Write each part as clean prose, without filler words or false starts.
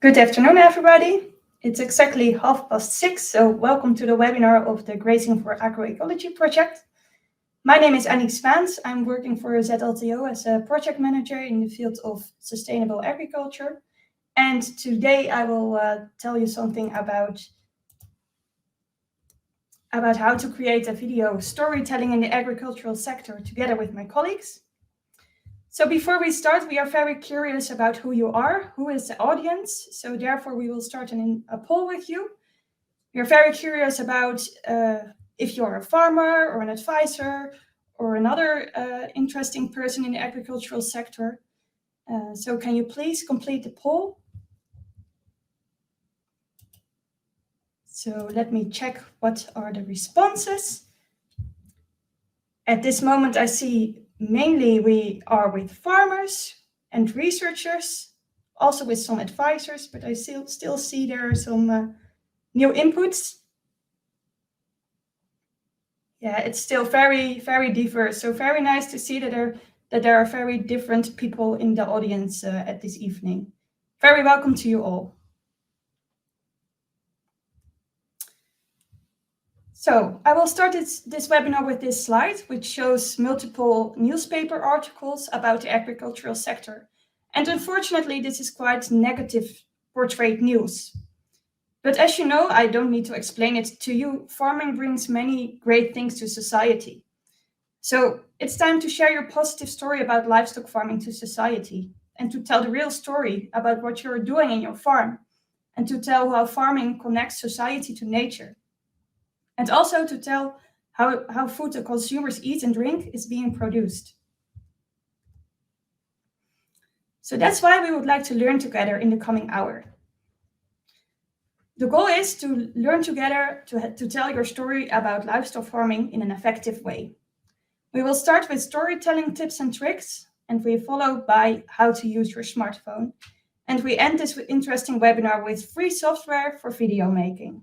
Good afternoon, everybody. It's exactly 6:30, so welcome to the webinar of the Grazing for Agroecology project. My name is Annick Spaans. I'm working for ZLTO as a project manager in the field of sustainable agriculture. And today I will tell you something about how to create a video storytelling in the agricultural sector together with my colleagues. So before we start, we are very curious about who you are, who is the audience. So therefore, we will start a poll with you. We are very curious about if you're a farmer or an advisor or another interesting person in the agricultural sector. So can you please complete the poll? So let me check what are the responses. At this moment, I see mainly we are with farmers and researchers, also with some advisors, but I still see there are some new inputs. Yeah, it's still very, very diverse. So very nice to see that there are very different people in the audience at this evening. Very welcome to you all. So I will start this webinar with this slide, which shows multiple newspaper articles about the agricultural sector. And unfortunately, this is quite negative portrayed news. But as you know, I don't need to explain it to you, farming brings many great things to society. So it's time to share your positive story about livestock farming to society and to tell the real story about what you're doing in your farm and to tell how farming connects society to nature. And also to tell how food the consumers eat and drink is being produced. So that's why we would like to learn together in the coming hour. The goal is to learn together to tell your story about livestock farming in an effective way. We will start with storytelling tips and tricks, and we follow by how to use your smartphone. And we end this interesting webinar with free software for video making.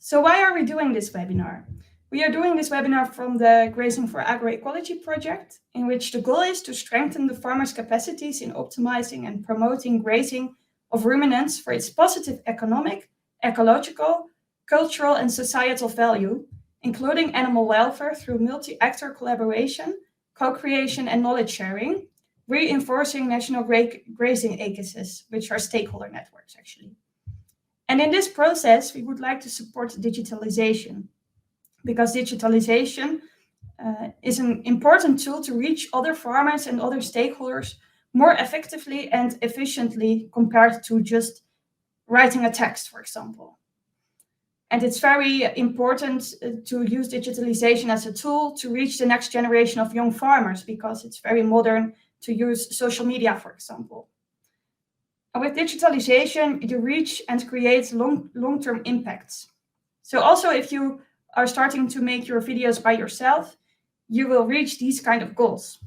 So why are we doing this webinar? We are doing this webinar from the Grazing for Agroecology project, in which the goal is to strengthen the farmers' capacities in optimizing and promoting grazing of ruminants for its positive economic, ecological, cultural, and societal value, including animal welfare through multi-actor collaboration, co-creation, and knowledge sharing, reinforcing national grazing agencies, which are stakeholder networks, actually. And in this process, we would like to support digitalization, because digitalization is an important tool to reach other farmers and other stakeholders more effectively and efficiently compared to just writing a text, for example. And it's very important to use digitalization as a tool to reach the next generation of young farmers, because it's very modern to use social media, for example. And with digitalization, you reach and create long-term impacts. So also, if you are starting to make your videos by yourself, you will reach these kind of goals.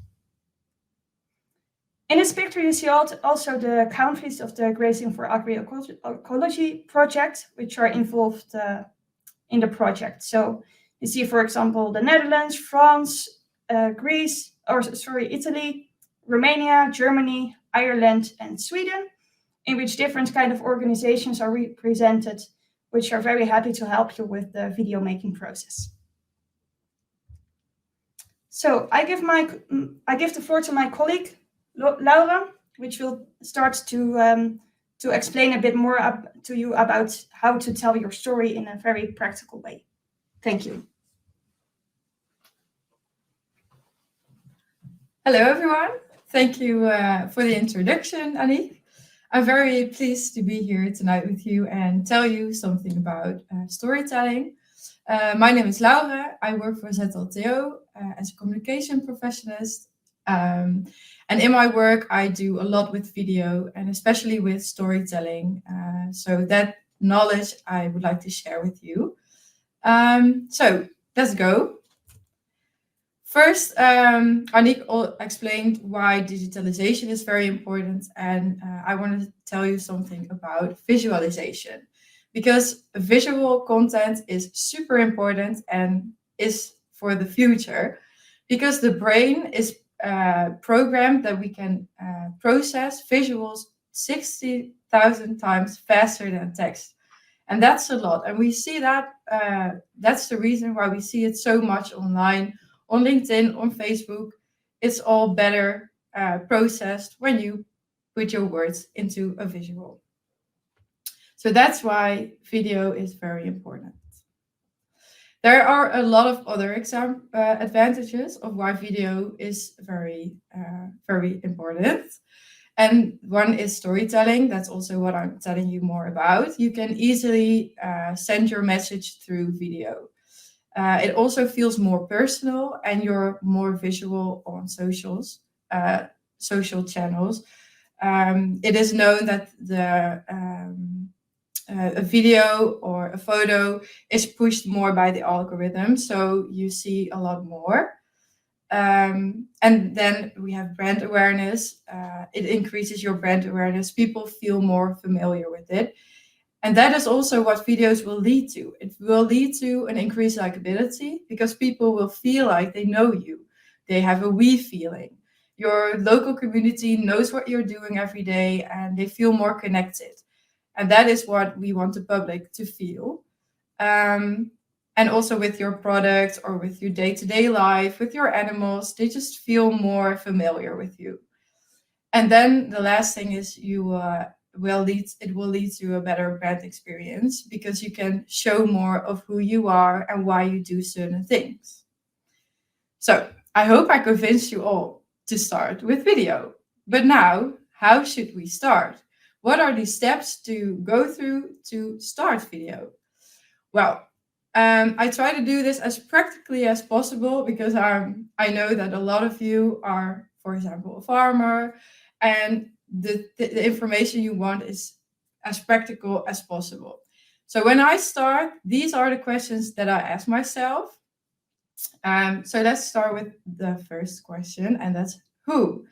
In this picture, you see also the countries of the Grazing for Agroecology project, which are involved in the project. So you see, for example, the Netherlands, France, Italy, Romania, Germany, Ireland, and Sweden, in which different kind of organizations are represented, which are very happy to help you with the video making process. So I give the floor to my colleague, Laura, which will start to explain a bit more to you about how to tell your story in a very practical way. Thank you. Hello, everyone. Thank you for the introduction, Annick. I'm very pleased to be here tonight with you and tell you something about storytelling. My name is Laura. I work for ZLTO as a communication professionalist. And in my work, I do a lot with video and especially with storytelling. So that knowledge I would like to share with you. So let's go. First, Annick explained why digitalization is very important, and I want to tell you something about visualization, because visual content is super important and is for the future, because the brain is programmed that we can process visuals 60,000 times faster than text. And that's a lot. And we see that, that's the reason why we see it so much online, on LinkedIn, on Facebook. It's all better processed when you put your words into a visual. So that's why video is very important. There are a lot of other advantages of why video is very, very important. And one is storytelling. That's also what I'm telling you more about. You can easily send your message through video. It also feels more personal, and you're more visual on social channels. It is known that a video or a photo is pushed more by the algorithm, so you see a lot more. And then we have brand awareness. It increases your brand awareness. People feel more familiar with it. And that is also what videos will lead to. It will lead to an increased likability because people will feel like they know you. They have a we feeling. Your local community knows what you're doing every day and they feel more connected. And that is what we want the public to feel. And also with your products or with your day-to-day life, with your animals, they just feel more familiar with you. And then the last thing is it will lead to a better brand experience because you can show more of who you are and why you do certain things. So I hope I convinced you all to start with video. But now, how should we start? What are the steps to go through to start video? Well, I try to do this as practically as possible because I know that a lot of you are, for example, a farmer, and the information you want is as practical as possible. So when I start, these are the questions that I ask myself. So let's start with the first question, and that's who.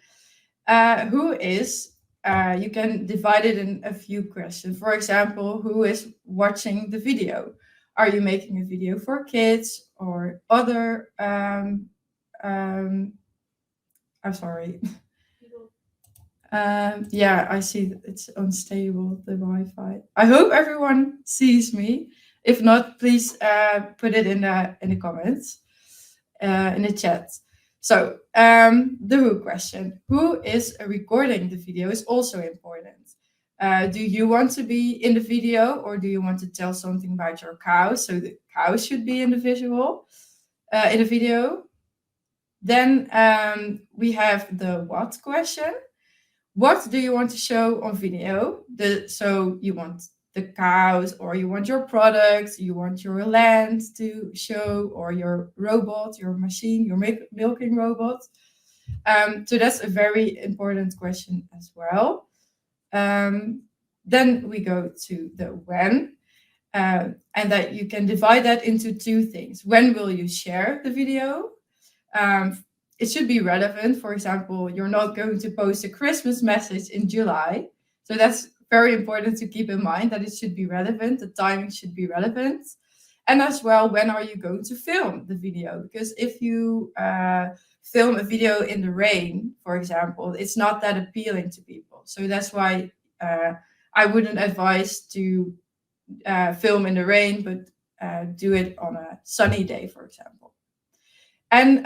Who is, you can divide it in a few questions. For example, who is watching the video? Are you making a video for kids or other, I'm sorry. Yeah, I see it's unstable, the Wi-Fi. I hope everyone sees me. If not, please put it in the comments, in the chat. So the who question. Who is recording the video is also important. Do you want to be in the video or do you want to tell something about your cow? So the cow should be in the visual, in the video. Then we have the what question. What do you want to show on video? So you want the cows, or you want your products, you want your land to show, or your robot, your machine, your milking robot. So that's a very important question as well. Then we go to the when, and that you can divide that into two things. When will you share the video? It should be relevant. For example, you're not going to post a Christmas message in July. So that's very important to keep in mind, that it should be relevant. The timing should be relevant. And as well, when are you going to film the video? Because if you film a video in the rain, for example, it's not that appealing to people. So that's why I wouldn't advise to film in the rain, but do it on a sunny day, for example. And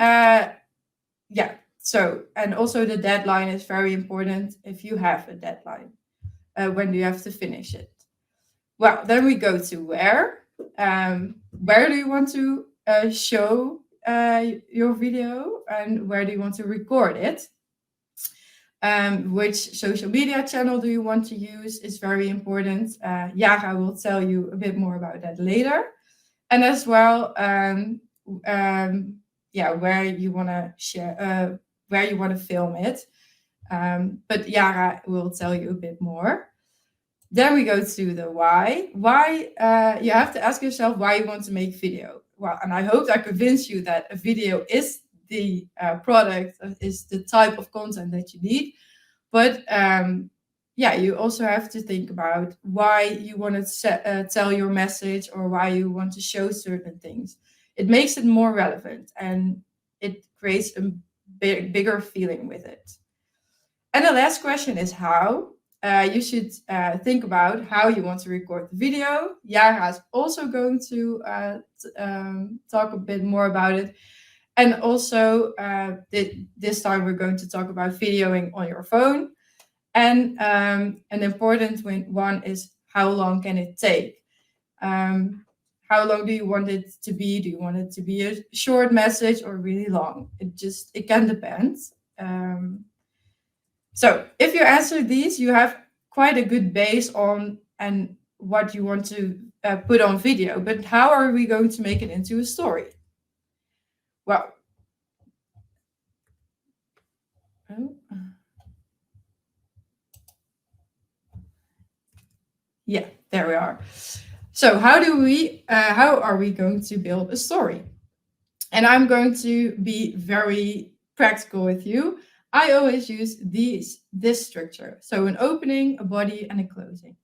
yeah, so, and also the deadline is very important if you have a deadline. When do you have to finish it? Well, then we go to where. Where do you want to show your video, and where do you want to record it? Which social media channel do you want to use is very important. Yara will tell you a bit more about that later. And as well, where you want to share, where you want to film it. But Yara will tell you a bit more. Then we go to the why. Why, you have to ask yourself why you want to make video. Well, and I hope I convinced you that a video is the product, is the type of content that you need. But you also have to think about why you want to tell your message, or why you want to show certain things. It makes it more relevant, and it creates a bigger feeling with it. And the last question is how. You should think about how you want to record the video. Yara is also going to talk a bit more about it. And also, this time we're going to talk about videoing on your phone. And an important one is how long can it take? How long do you want it to be? Do you want it to be a short message or really long? It can depend. So if you answer these, you have quite a good base on and what you want to put on video. But how are we going to make it into a story? Well, yeah, there we are. So how are we going to build a story? And I'm going to be very practical with you. I always use this structure. So an opening, a body, and a closing.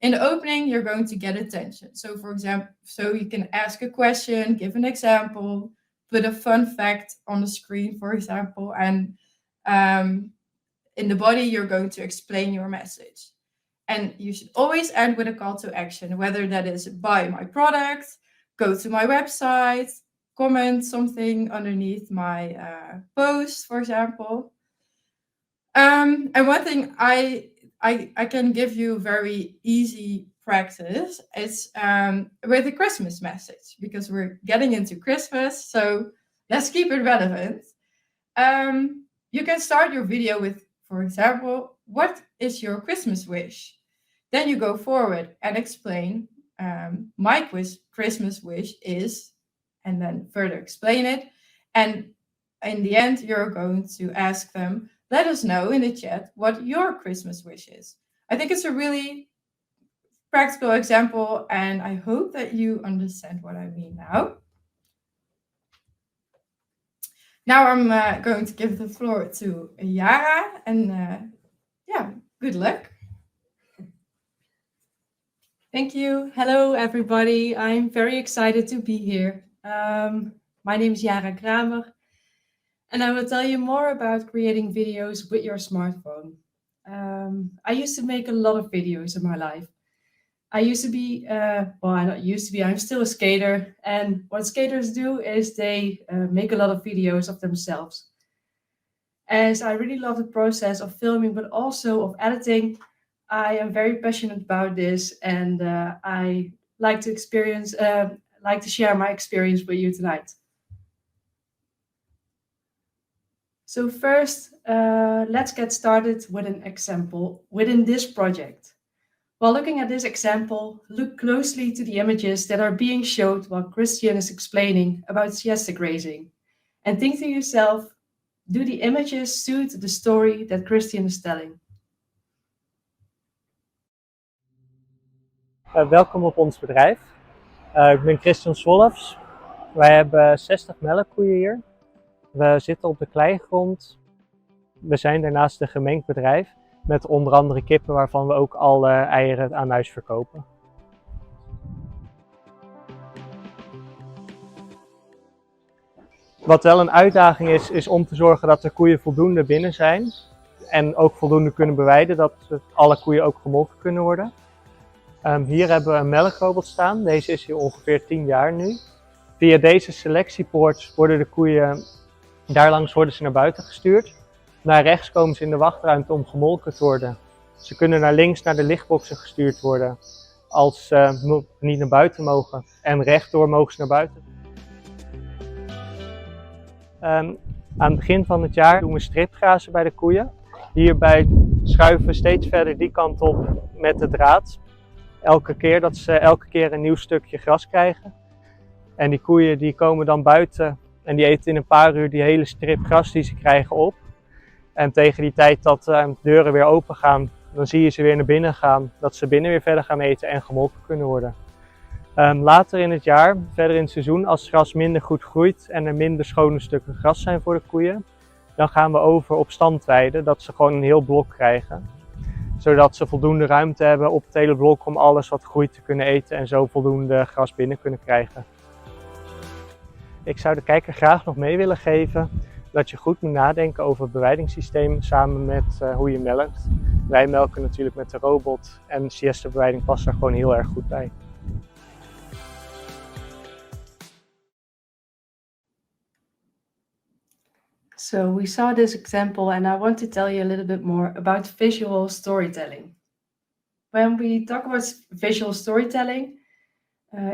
In the opening, you're going to get attention. So for example, so you can ask a question, give an example, put a fun fact on the screen, for example, and in the body, you're going to explain your message. And you should always end with a call to action, whether that is buy my product, go to my website, comment something underneath my post, for example. And one thing I can give you very easy practice is with a Christmas message, because we're getting into Christmas, so let's keep it relevant. You can start your video with, for example, what is your Christmas wish? Then you go forward and explain my Christmas wish is, and then further explain it. And in the end, you're going to ask them, let us know in the chat what your Christmas wish is. I think it's a really practical example, and I hope that you understand what I mean now. Now I'm going to give the floor to Yara, and yeah, good luck. Thank you. Hello, everybody. I'm very excited to be here. My name is Yara Kramer, and I will tell you more about creating videos with your smartphone. I used to make a lot of videos in my life. I used to be, I'm still a skater. And what skaters do is they make a lot of videos of themselves. As I really love the process of filming, but also of editing, I am very passionate about this, and I like to share my experience with you tonight. So first, let's get started with an example within this project. While looking at this example, look closely to the images that are being showed while Christian is explaining about siesta grazing. And think to yourself, do the images suit the story that Christian is telling? Welkom op ons bedrijf. Ik ben Christian Swolfs. Wij hebben 60 melkkoeien hier. We zitten op de kleigrond. We zijn daarnaast een gemengd bedrijf met onder andere kippen waarvan we ook alle eieren aan huis verkopen. Wat wel een uitdaging is om te zorgen dat de koeien voldoende binnen zijn en ook voldoende kunnen beweiden, dat alle koeien ook gemolken kunnen worden. Hier hebben we een melkrobot staan. Deze is hier ongeveer 10 jaar nu. Via deze selectiepoort worden de koeien, daarlangs worden ze naar buiten gestuurd. Naar rechts komen ze in de wachtruimte om gemolken te worden. Ze kunnen naar links naar de lichtboxen gestuurd worden als ze niet naar buiten mogen. En rechtdoor mogen ze naar buiten. Aan het begin van het jaar doen we stripgrazen bij de koeien. Hierbij schuiven we steeds verder die kant op met de draad. Dat ze elke keer een nieuw stukje gras krijgen. En die koeien die komen dan buiten en die eten in een paar uur die hele strip gras die ze krijgen op. En tegen die tijd dat de deuren weer open gaan, dan zie je ze weer naar binnen gaan. Dat ze binnen weer verder gaan eten en gemolken kunnen worden. Later in het jaar, verder in het seizoen, als het gras minder goed groeit en er minder schone stukken gras zijn voor de koeien, dan gaan we over op standweiden, dat ze gewoon een heel blok krijgen. Zodat ze voldoende ruimte hebben op het hele blok om alles wat groeit te kunnen eten en zo voldoende gras binnen kunnen krijgen. Ik zou de kijker graag nog mee willen geven dat je goed moet nadenken over het bewijdingssysteem samen met hoe je melkt. Wij melken natuurlijk met de robot en siesta-bewijding past daar gewoon heel erg goed bij. So we saw this example and I want to tell you a little bit more about visual storytelling. When we talk about visual storytelling,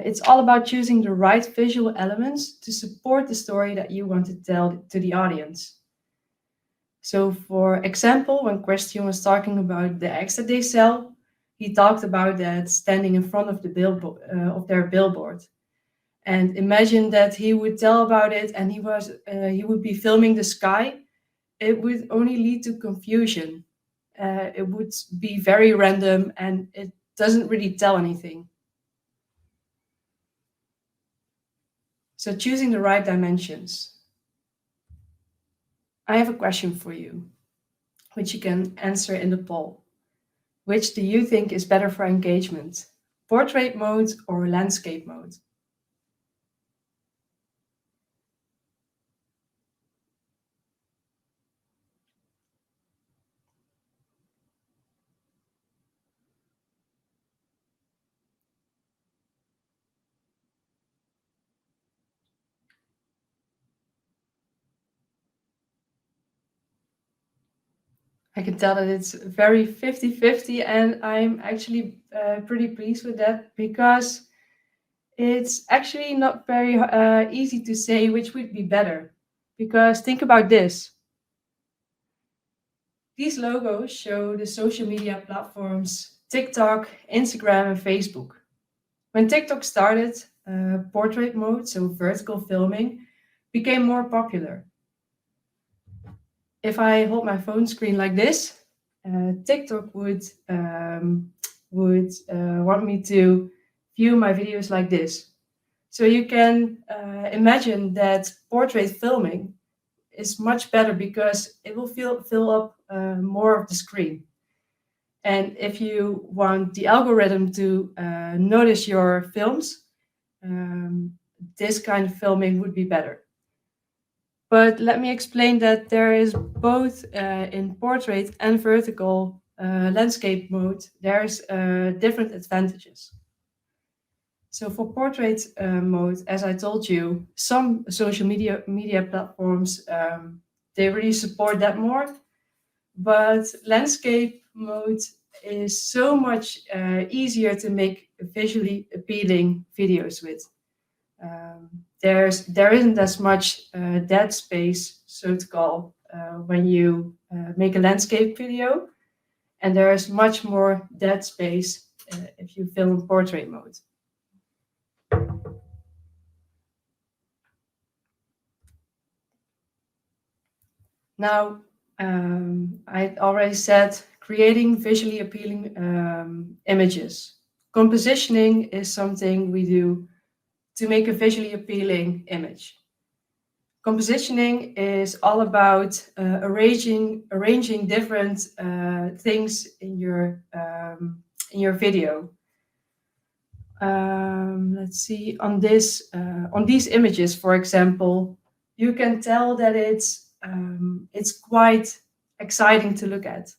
it's all about choosing the right visual elements to support the story that you want to tell to the audience. So for example, when Question was talking about the eggs that they sell, he talked about that standing in front of of their billboard. And imagine that he would tell about it and he would be filming the sky. It would only lead to confusion. It would be very random and it doesn't really tell anything. So choosing the right dimensions. I have a question for you, which you can answer in the poll. Which do you think is better for engagement? Portrait mode or landscape mode? I can tell that it's very 50-50 and I'm actually pretty pleased with that because it's actually not very easy to say which would be better. Because think about this. These logos show the social media platforms TikTok, Instagram, and Facebook. When TikTok started, portrait mode, so vertical filming, became more popular. If I hold my phone screen like this, TikTok would want me to view my videos like this. So you can imagine that portrait filming is much better because it will fill up more of the screen. And if you want the algorithm to notice your films, this kind of filming would be better. But let me explain that there is both in portrait and vertical landscape mode, there's different advantages. So for portrait mode, as I told you, some social media platforms, they really support that more. But landscape mode is so much easier to make visually appealing videos with. There isn't as much dead space, so to call, when you make a landscape video, and there is much more dead space if you film in portrait mode. Now, I already said creating visually appealing images. Compositioning is something we do to make a visually appealing image. Compositioning is all about arranging different things in your video. Let's see, on these images, for example, you can tell that it's quite exciting to look at.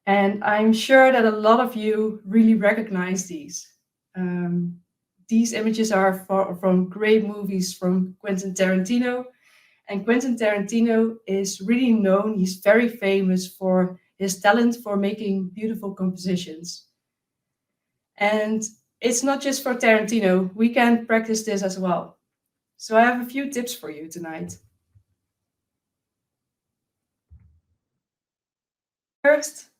And I'm sure that a lot of you really recognize these. These images are from great movies from Quentin Tarantino. And Quentin Tarantino is really known, he's very famous for his talent for making beautiful compositions. And it's not just for Tarantino, we can practice this as well. So I have a few tips for you tonight. First,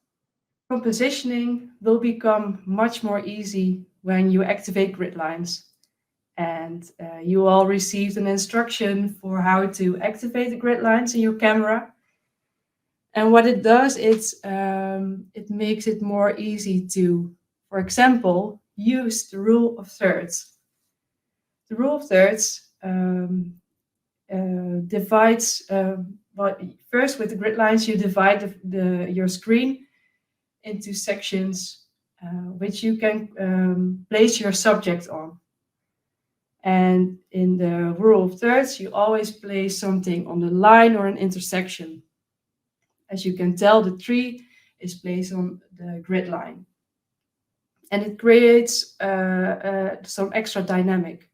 compositioning will become much more easy when you activate grid lines. And you all received an instruction for how to activate the grid lines in your camera. And what it does, it makes it more easy to, for example, use the rule of thirds. The rule of thirds divides, first with the grid lines, you divide your screen into sections which you can place your subject on. And in the rule of thirds, you always place something on the line or an intersection. As you can tell, the tree is placed on the grid line. And it creates some extra dynamic.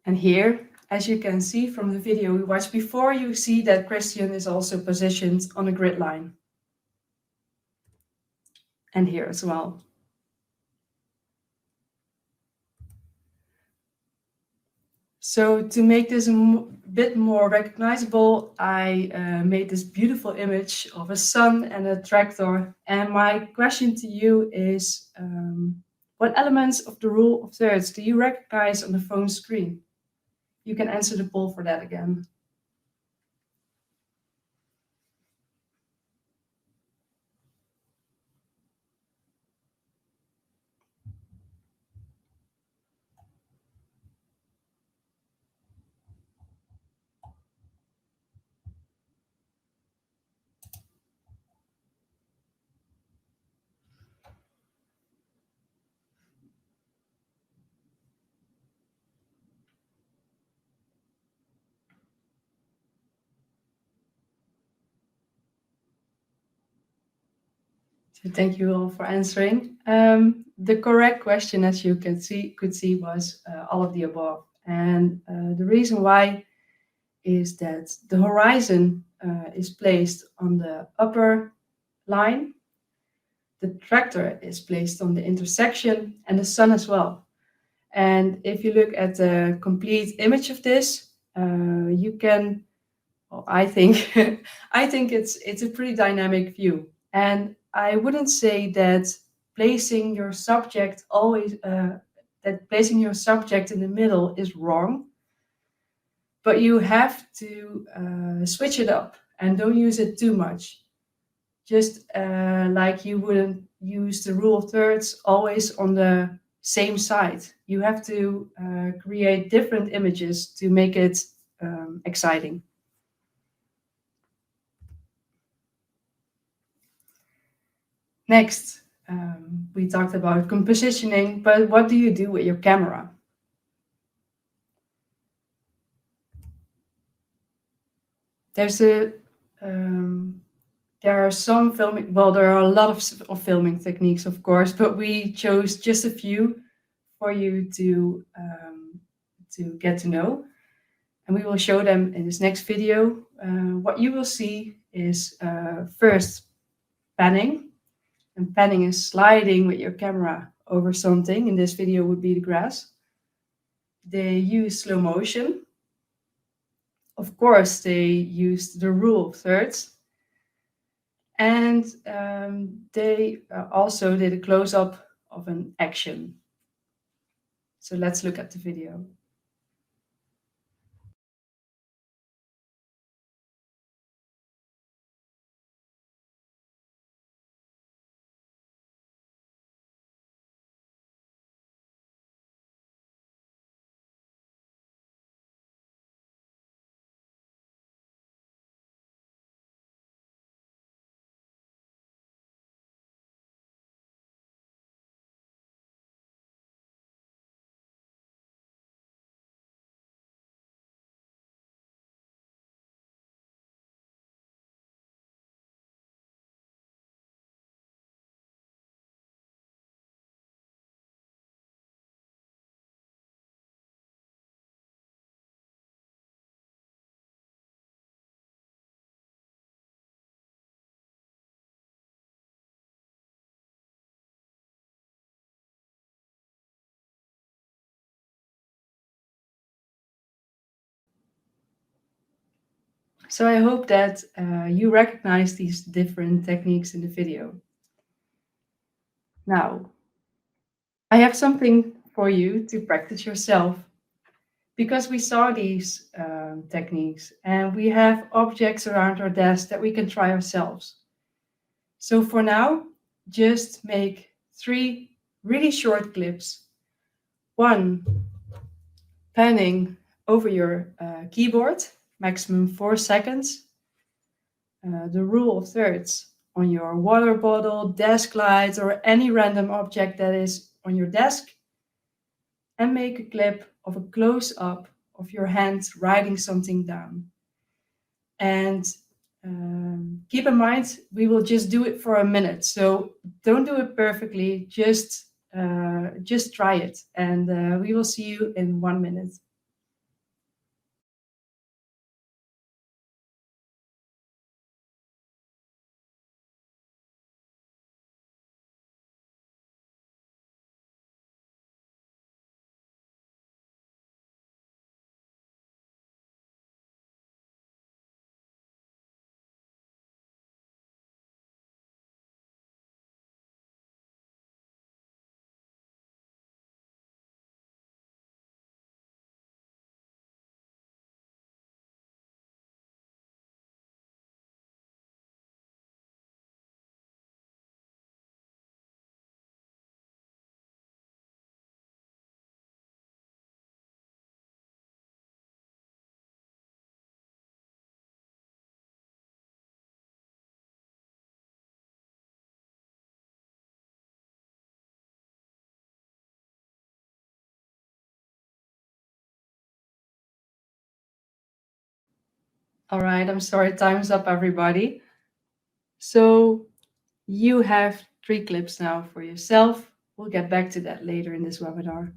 And here, as you can see from the video we watched before, you see that Christian is also positioned on a grid line. And here as well. So to make this a bit more recognizable, I made this beautiful image of a sun and a tractor. And my question to you is, what elements of the rule of thirds do you recognize on the phone screen? You can answer the poll for that again. So thank you all for answering. The correct question, as you could see, was all of the above. And the reason why is that the horizon is placed on the upper line, the tractor is placed on the intersection, and the sun as well. And if you look at the complete image of this, you can, well, I think, I think it's a pretty dynamic view. And I wouldn't say that placing your subject in the middle is wrong, but you have to switch it up and don't use it too much. Just like you wouldn't use the rule of thirds always on the same side. You have to create different images to make it exciting. Next, we talked about compositioning, but what do you do with your camera? There are some filming, well, there are a lot of filming techniques, of course, but we chose just a few for you to get to know. And we will show them in this next video. What you will see is first panning. And panning is sliding with your camera over something. In this video would be the grass. They use slow motion. Of course, they used the rule of thirds. And they also did a close-up of an action. So let's look at the video. So I hope that you recognize these different techniques in the video. Now, I have something for you to practice yourself, because we saw these techniques and we have objects around our desk that we can try ourselves. So for now, just make 3 really short clips. 1, panning over your keyboard, maximum 4 seconds. The rule of thirds on your water bottle, desk light, or any random object that is on your desk and make a clip of a close-up of your hand writing something down. And keep in mind, we will just do it for a minute. So don't do it perfectly, just try it. And we will see you in 1 minute. All right, I'm sorry, time's up, everybody. So you have 3 clips now for yourself. We'll get back to that later in this webinar.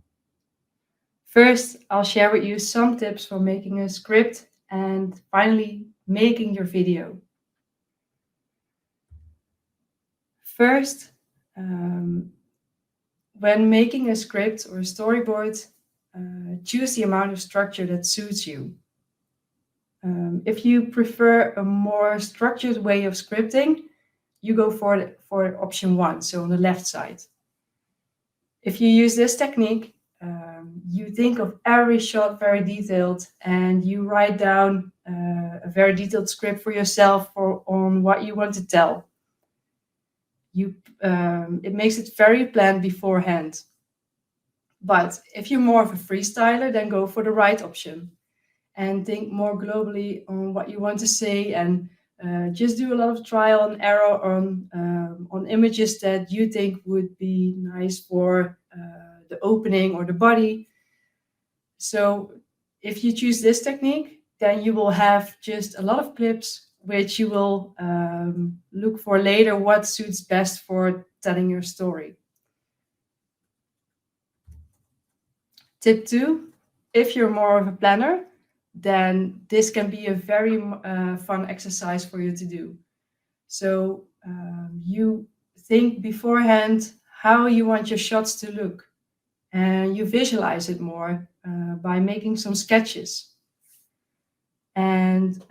First, I'll share with you some tips for making a script and finally making your video. First, when making a script or a storyboard, choose the amount of structure that suits you. If you prefer a more structured way of scripting, you go for option 1, so on the left side. If you use this technique, you think of every shot very detailed and you write down a very detailed script for yourself on what you want to tell. It makes it very planned beforehand. But if you're more of a freestyler, then go for the right option and think more globally on what you want to say, and just do a lot of trial and error on images that you think would be nice for the opening or the body. So if you choose this technique, then you will have just a lot of clips which you will look for later what suits best for telling your story. Tip 2, if you're more of a planner, then this can be a very fun exercise for you to do. So you think beforehand how you want your shots to look, and you visualize it more by making some sketches. And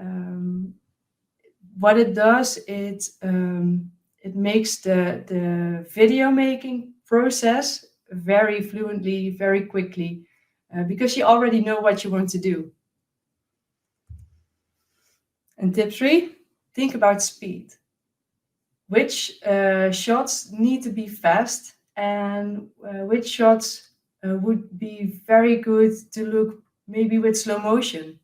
what it does, it makes the video making process very fluently, very quickly, because you already know what you want to do. And tip 3, think about speed. Which shots need to be fast, and which shots would be very good to look maybe with slow motion.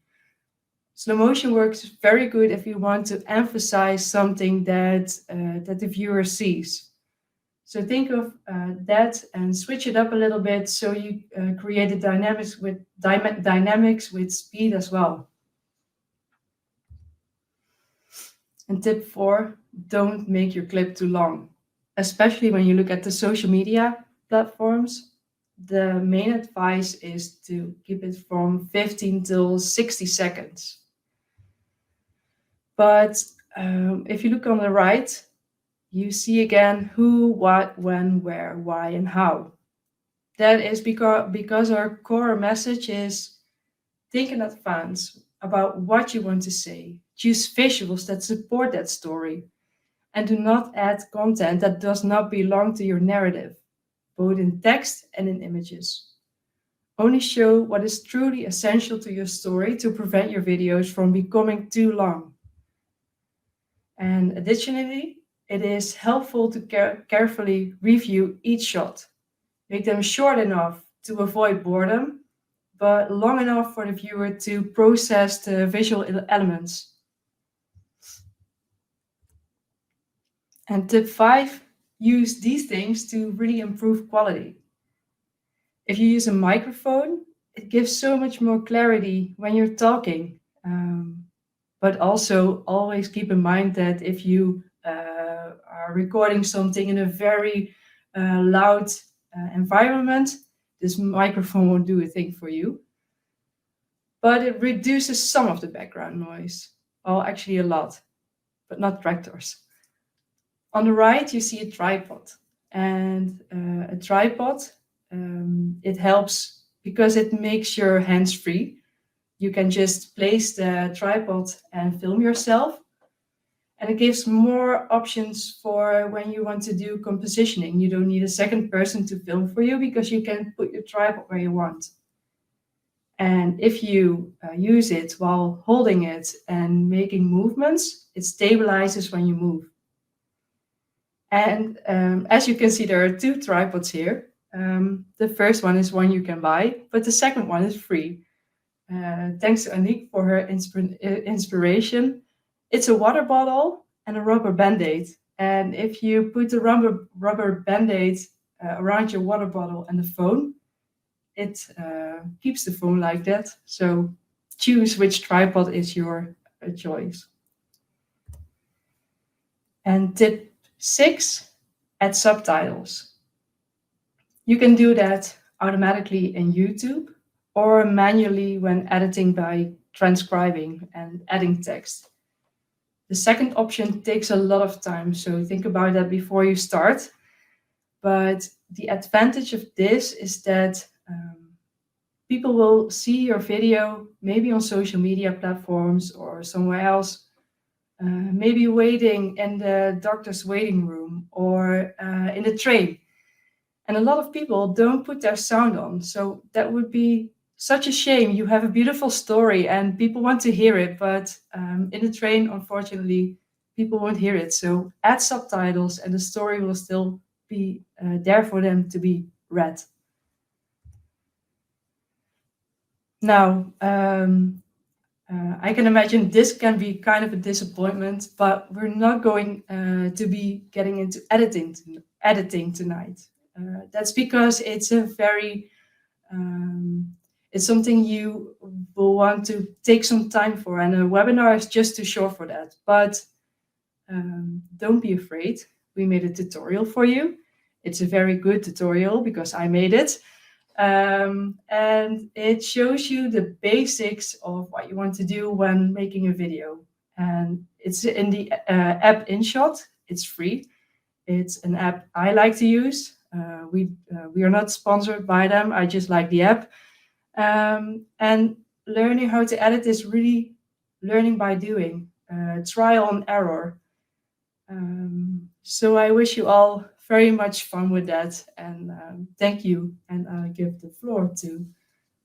Slow motion works very good if you want to emphasize something that the viewer sees. So think of that and switch it up a little bit so you create the dynamics with speed as well. And tip 4, don't make your clip too long. Especially when you look at the social media platforms, the main advice is to keep it from 15 till 60 seconds. But if you look on the right, you see again who, what, when, where, why, and how. That is because our core message is think in advance about what you want to say. Choose visuals that support that story, and do not add content that does not belong to your narrative, both in text and in images. Only show what is truly essential to your story to prevent your videos from becoming too long. And additionally, it is helpful to carefully review each shot. Make them short enough to avoid boredom, but long enough for the viewer to process the visual elements. And tip 5, use these things to really improve quality. If you use a microphone, it gives so much more clarity when you're talking. But also always keep in mind that if you are recording something in a very loud environment, this microphone won't do a thing for you. But it reduces some of the background noise. Well, actually a lot, but not tractors. On the right, you see a tripod. And a tripod, it helps because it makes your hands free. You can just place the tripod and film yourself. And it gives more options for when you want to do compositioning. You don't need a second person to film for you because you can put your tripod where you want. And if you use it while holding it and making movements, it stabilizes when you move. And as you can see, there are 2 tripods here. The first one is one you can buy, but the second one is free. Thanks to Aniek for her inspiration. It's a water bottle and a rubber band-aid. And if you put the rubber band-aid around your water bottle and the phone, it keeps the phone like that. So choose which tripod is your choice. And tip 6, add subtitles. You can do that automatically in YouTube or manually when editing by transcribing and adding text. The second option takes a lot of time, so think about that before you start. But the advantage of this is that people will see your video maybe on social media platforms or somewhere else, maybe waiting in the doctor's waiting room or in the train. And a lot of people don't put their sound on, so that would be such a shame. You have a beautiful story and people want to hear it, but in the train, unfortunately, people won't hear it. So add subtitles and the story will still be there for them to be read. Now, I can imagine this can be kind of a disappointment, but we're not going to be getting into editing tonight. That's because it's a very it's something you will want to take some time for, and a webinar is just too short for that. But don't be afraid. We made a tutorial for you. It's a very good tutorial because I made it. And it shows you the basics of what you want to do when making a video. And it's in the app InShot. It's free. It's an app I like to use. We are not sponsored by them. I just like the app. And learning how to edit is really learning by doing, trial and error. So I wish you all very much fun with that, and thank you. And I give the floor to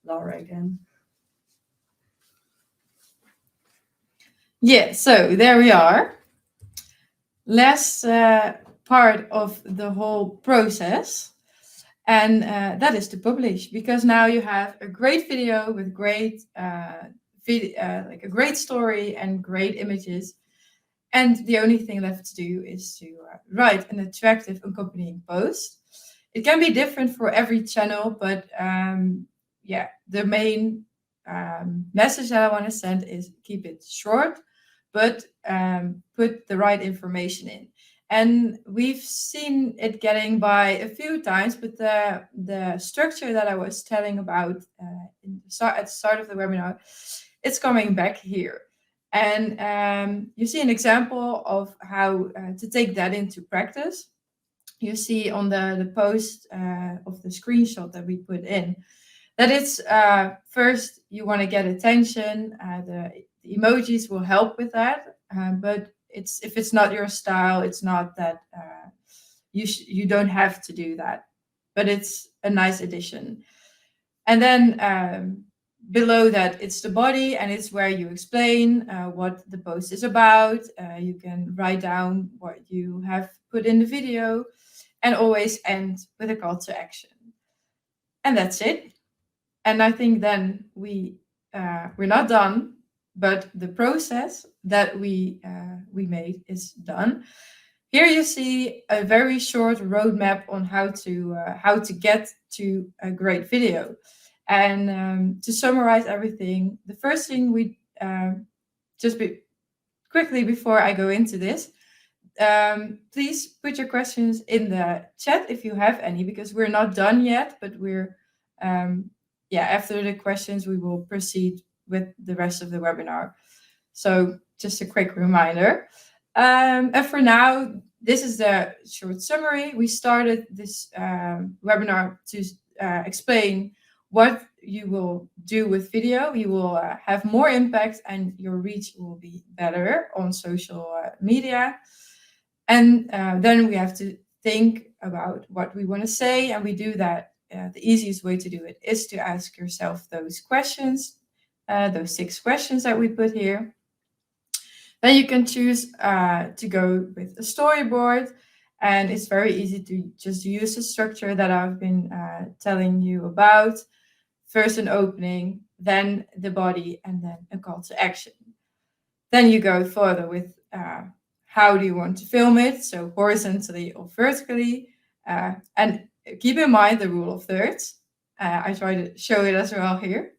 Laura again. Yeah, so there we are. Last part of the whole process, and that is to publish, because now you have a great video with great like a great story and great images. And the only thing left to do is to write an attractive accompanying post. It can be different for every channel, but yeah, the main message that I want to send is keep it short, but put the right information in. And we've seen it getting by a few times, but the structure that I was telling about at the start of the webinar, it's coming back here. And you see an example of how to take that into practice. You see on the post of the screenshot that we put in, that it's first you want to get attention. The emojis will help with that, but if it's not your style, it's not that you don't have to do that. But it's a nice addition. And then below that, it's the body, and it's where you explain what the post is about. You can write down what you have put in the video, and always end with a call to action. And that's it. And I think then we're not done, but the process that we made is done. Here you see a very short roadmap on how to get to a great video. And to summarize everything, the first thing we quickly before I go into this, please put your questions in the chat if you have any, because we're not done yet, but we're after the questions we will proceed with the rest of the webinar. So just a quick reminder. And for now, this is the short summary. We started this webinar to explain what you will do with video. You will have more impact and your reach will be better on social media. And then we have to think about what we want to say, and we do that. The easiest way to do it is to ask yourself those questions, those 6 questions that we put here. Then you can choose to go with a storyboard, and it's very easy to just use the structure that I've been telling you about. First an opening, then the body, and then a call to action. Then you go further with how do you want to film it, so horizontally or vertically, and keep in mind the rule of thirds. I try to show it as well here.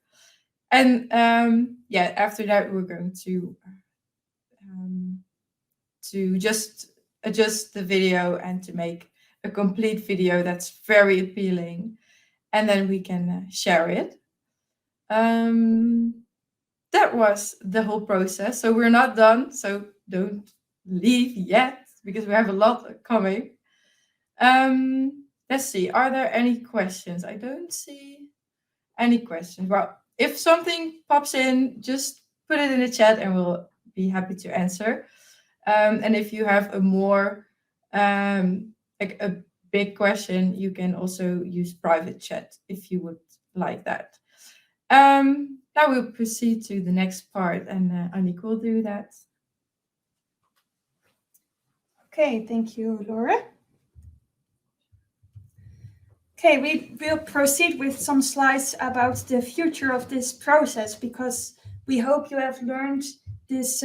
And after that we're going to just adjust the video and to make a complete video that's very appealing, and then we can share it. That was the whole process. So we're not done, so don't leave yet, because we have a lot coming. Let's see, are there any questions? I don't see any questions. Well, if something pops in, just put it in the chat and we'll be happy to answer. And if you have a more like a big question, you can also use private chat if you would like that. Now we'll proceed to the next part, and Annick will do that. Okay, thank you, Laura. Okay, we will proceed with some slides about the future of this process, because we hope you have learned this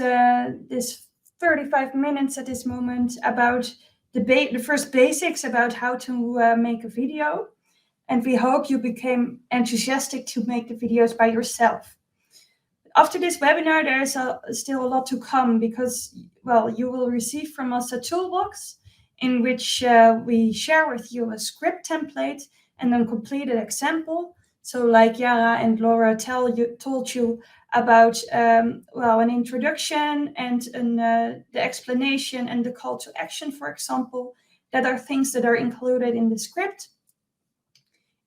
35 minutes at this moment about the first basics about how to make a video. And we hope you became enthusiastic to make the videos by yourself. After this webinar, there is still a lot to come, because, well, you will receive from us a toolbox in which we share with you a script template and a completed example. So like Yara and Laura told you about, an introduction and the explanation and the call to action, for example, that are things that are included in the script.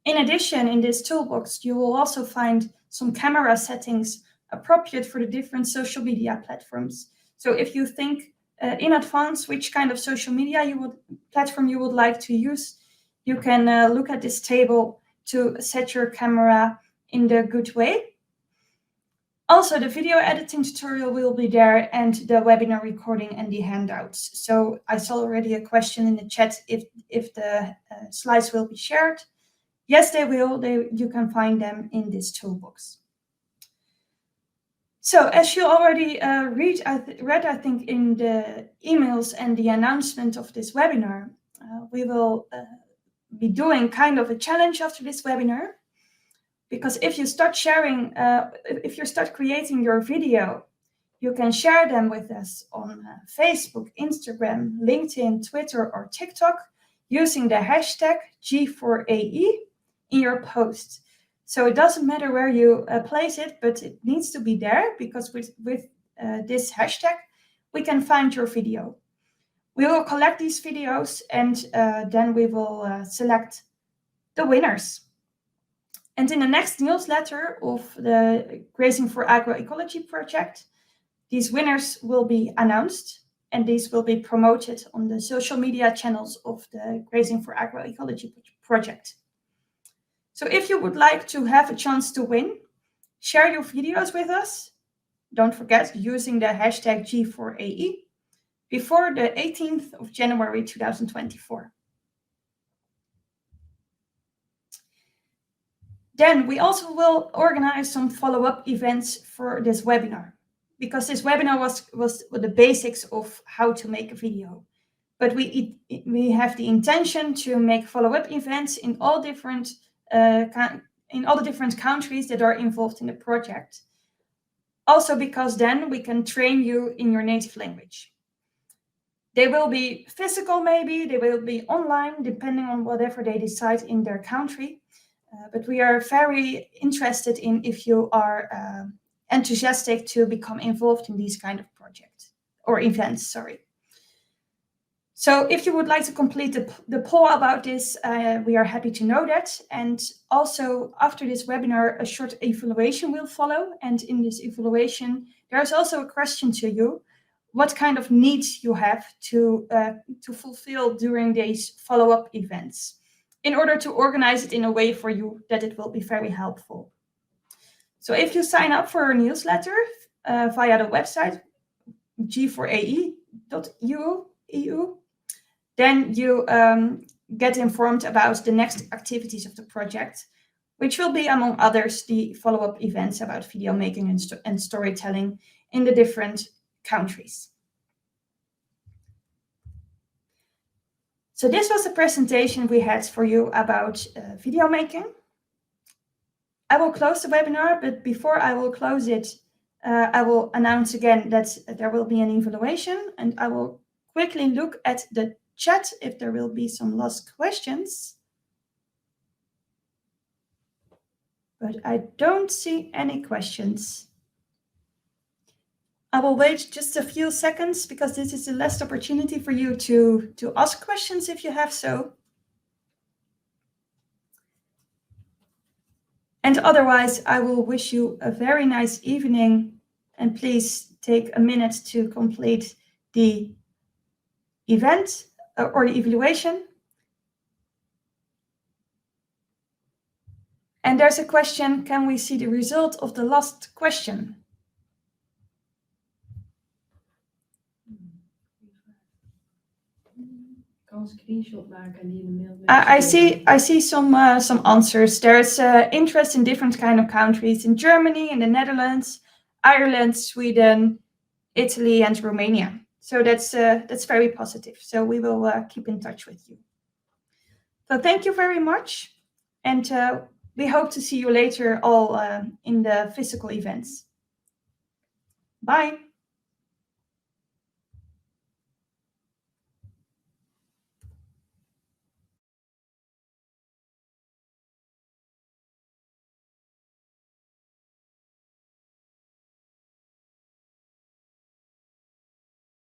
In addition, in this toolbox, you will also find some camera settings appropriate for the different social media platforms. So if you think in advance which kind of social media platform you would like to use, you can look at this table to set your camera in the good way. Also, the video editing tutorial will be there, and the webinar recording and the handouts. So I saw already a question in the chat if the slides will be shared. Yes, they will. You can find them in this toolbox. So as you already read, I think, in the emails and the announcement of this webinar, we will be doing kind of a challenge after this webinar. Because if you start sharing, if you start creating your video, you can share them with us on Facebook, Instagram, LinkedIn, Twitter, or TikTok using the hashtag G4AE in your post. So it doesn't matter where you place it, but it needs to be there, because with this hashtag, we can find your video. We will collect these videos, and then we will select the winners. And in the next newsletter of the Grazing for Agroecology project, these winners will be announced, and these will be promoted on the social media channels of the Grazing for Agroecology project. So if you would like to have a chance to win, share your videos with us. Don't forget using the hashtag G4AE before the 18th of January 2024. Then we also will organize some follow-up events for this webinar, because this webinar was the basics of how to make a video. but we have the intention to make follow-up events in all the different countries that are involved in the project. Also because then we can train you in your native language. They will be physical maybe, they will be online, depending on whatever they decide in their country. But we are very interested in if you are enthusiastic to become involved in these kind of projects or events, sorry. So if you would like to complete the poll about this, we are happy to know that. And also after this webinar, a short evaluation will follow. And in this evaluation, there's also a question to you, what kind of needs you have to fulfill during these follow-up events in order to organize it in a way for you that it will be very helpful. So if you sign up for our newsletter via the website g4ae.eu, then you get informed about the next activities of the project, which will be, among others, the follow-up events about video making and storytelling in the different countries. So this was the presentation we had for you about video making. I will close the webinar, but before I will close it, I will announce again that there will be an evaluation, and I will quickly look at the chat if there will be some last questions. But I don't see any questions. I will wait just a few seconds because this is the last opportunity for you to ask questions if you have so. And otherwise, I will wish you a very nice evening, and please take a minute to complete the event or the evaluation. And there's a question, can we see the result of the last question? I see some answers. There's interest in different kind of countries, in Germany, in the Netherlands, Ireland, Sweden, Italy, and Romania. So that's very positive. So we will keep in touch with you. So thank you very much, and we hope to see you later all in the physical events. Bye.